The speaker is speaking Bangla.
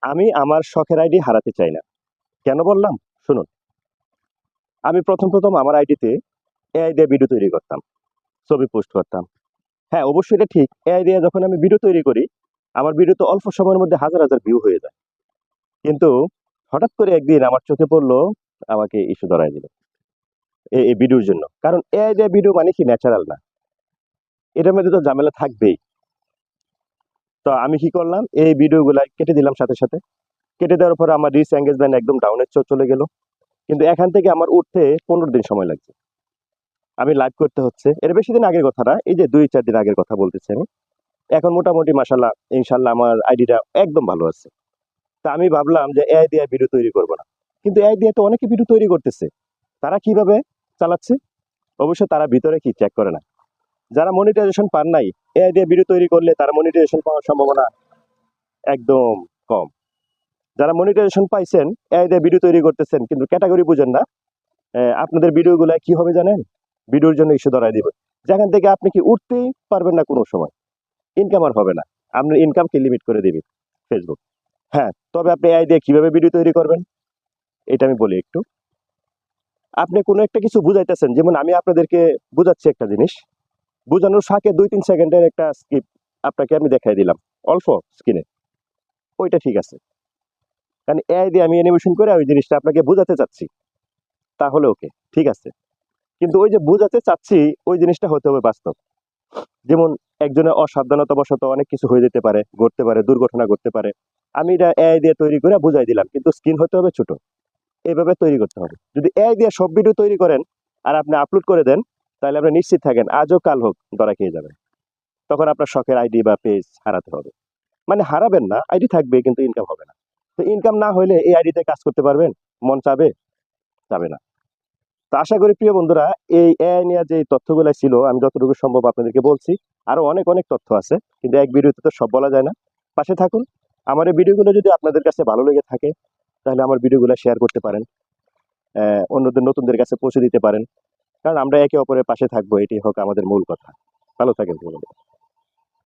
আমি আমার শখের আইডি হারাতে চাই না। কেন বললাম? শুনুন, আমি প্রথম আমার আইডিতে এআই দিয়ে ভিডিও তৈরি করতাম, ছবি পোস্ট করতাম। হ্যাঁ, অবশ্যই এটা ঠিক। এআই দিয়ে যখন আমি ভিডিও তৈরি করি, আমার ভিডিও তো অল্প সময়ের মধ্যে হাজার ভিউ হয়ে যায়। কিন্তু হঠাৎ করে একদিন আমার চোখে পড়লো, আমাকে ইস্যু ধরায় দিল এই ভিডিওর জন্য। কারণ এআই দিয়ে ভিডিও মানে কি ন্যাচারাল না। এটার মধ্যে তো ঝামেলা থাকবেই। তো আমি কি করলাম? এই ভিডিওগুলা কেটে দিলাম সাথে সাথে। কেটে দেওয়ার পরে আমার রিচ এনগেজমেন্ট একদম ডাউনে চলে গেল। কিন্তু এখান থেকে আমার উঠতে ১৫ দিন সময় লাগছে। আমি লাইভ করতে হচ্ছে। এর বেশি দিন আগের কথা না। এই যে ২-৪ দিন আগের কথা বলতেছি আমি। এখন মোটামুটি মাশাআল্লাহ ইনশাআল্লাহ আমার আইডিটা একদম ভালো আছে। তা আমি ভাবলাম যে এআই দিয়ে ভিডিও তৈরি করব না। কিন্তু এআই দিয়ে তো অনেকে ভিডিও তৈরি করতেছে। তারা কিভাবে চালাচ্ছে? অবশ্য তারা ভিতরে কি চেক করে না। যারা মনিটাইজেশন পান নাই, এআই দিয়ে ভিডিও তৈরি করলে তারা মনিটাইজেশন পাওয়ার সম্ভাবনা একদম কম। যারা মনিটাইজেশন পাইছেন, এআই দিয়ে ভিডিও তৈরি করতেছেন কিন্তু ক্যাটেগরি বুঝেন না। আপনাদের ভিডিওগুলা কি হবে জানেন? ভিডিওর জন্য ইস্যু ধরায় দিবে। যেখান থেকে আপনি কি উঠতেই পারবেন না কোনো সময়। ইনকাম আর হবে না। আপনার ইনকামকে লিমিট করে দিবে ফেসবুক। হ্যাঁ, তবে আপনি এআই দিয়ে কিভাবে ভিডিও তৈরি করবেন? এটা আমি বলি একটু। আপনি কোনো একটা কিছু বুঝাইতেছেন, যেমন আমি আপনাদেরকে বুঝাচ্ছি একটা জিনিস। বুঝানোর ফাঁকে ২-৩ সেকেন্ডের একটা স্কিপ আপনাকে আমি দেখাই দিলাম। অল্প স্ক্রিনে। ওইটা ঠিক আছে। কারণ এআই দিয়ে আমি অ্যানিমেশন করে ওই জিনিসটা আপনাকে বুঝাতে চাচ্ছি। তাহলে ওকে, ঠিক আছে। কিন্তু ওই যে বুঝাতে চাচ্ছি, ওই জিনিসটা হতে হবে বাস্তব। যেমন একজনের অসাবধানতাবশত অনেক কিছু হয়ে যেতে পারে, ঘটতে পারে, দুর্ঘটনা ঘটতে পারে। আমি এটা এআই দিয়ে তৈরি করে বুঝাই দিলাম। কিন্তু স্ক্রিন হতে হবে ছোট। এভাবে তৈরি করতে হবে। যদি এআই দিয়ে সব ভিডিও তৈরি করেন আর আপনি আপলোড করে দেন, তাহলে আপনি নিশ্চিত থাকেন আজ হোক কাল হোক ধরা খেয়ে যাবেন। তখন আপনার শখের আইডি বা পেজ হারাতে হবে। মানে হারাবেন না, আইডি থাকবে কিন্তু ইনকাম হবে না। তো ইনকাম না হইলে এই আইডিতে কাজ করতে পারবেন? মন চাবে? চাবে না। তো আশা করি প্রিয় বন্ধুরা, এই এআই নিয়ে যে তথ্যগুলা ছিল আমি যতটুকু সম্ভব আপনাদেরকে বলছি। আরো অনেক তথ্য আছে। কিন্তু এক ভিডিওতে তো সব বলা যায় না। পাশে থাকুন। আমার এই ভিডিওগুলো যদি আপনাদের কাছে ভালো লেগে থাকে, তাহলে আমার ভিডিওগুলো শেয়ার করতে পারেন। অন্যদের নতুনদের কাছে পৌঁছে দিতে পারেন। কারণ আমরা একে অপরের পাশে থাকবো, এটি হোক আমাদের মূল কথা। ভালো থাকেন।